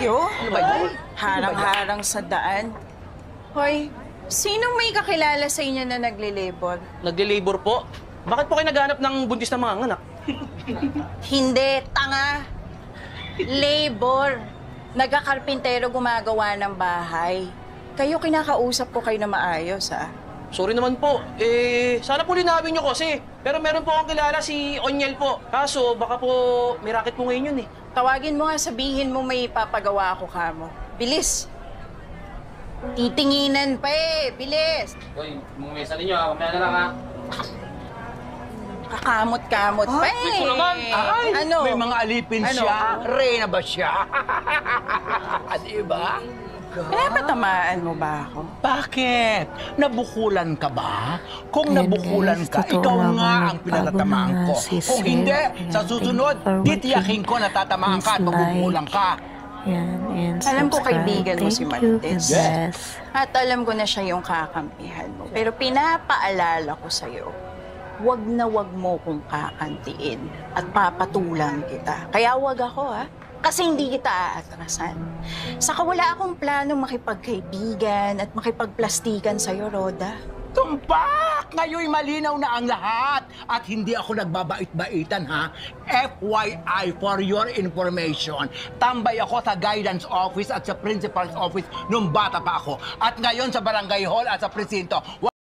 kayo? Ano ba yun? Harang-harang sa daan. Hoy, sinong may kakilala sa inyo na nagle-labor? Nagle-labor po? Bakit po kayo naghanap ng buntis na mga anak? Hindi, tanga. Labor. Nagkakarpintero gumagawa ng bahay. Kayo kinakausap ko kayo na maayos, ah. Sorry naman po. Sana po linawin niyo kasi. Pero meron po akong kilala si Onyel po. Kaso, baka po may racket po ngayon yun eh. Tawagin mo nga, sabihin mo may papagawa ako kamo. Bilis. Titinginan pa eh. Bilis. Uy, mga mesa ninyo, mamaya na lang ha. Kakamot-kamot pa eh. Gusto naman. Ay, Ano? may mga alipin Ano? siya. Reyna ba siya? Diba? Pinapatamaan mo ba ako? Bakit? Nabukulan ka ba? Kung Ayan, nabukulan guys, ka, totoo ikaw nga nga kung ang pinatatamaan nagbago ko. na si Kung Sir. hindi, Ayan, sa susunod, thank you for titiyakin ko na tatamaan ka at Please mabubulang ka. Yan, and Alam ko subscribe. kaibigan mo si Thank you, Martes. God bless. At alam ko na siya yung kakampihan mo. Pero pinapaalala ko sa'yo, wag na wag mo kong kakantiin at papatulan kita. Kaya wag ako, ha? Kasi hindi kita aatrasan. Saka wala akong planong makipagkaibigan at makipagplastikan sa'yo, Roda. Tumpak! Ngayon'y malinaw na ang lahat. At hindi ako nagbabait-baitan, ha? FYI, for your information. Tambay ako sa guidance office at sa principal's office nung bata pa ako. At ngayon sa barangay hall at sa presinto.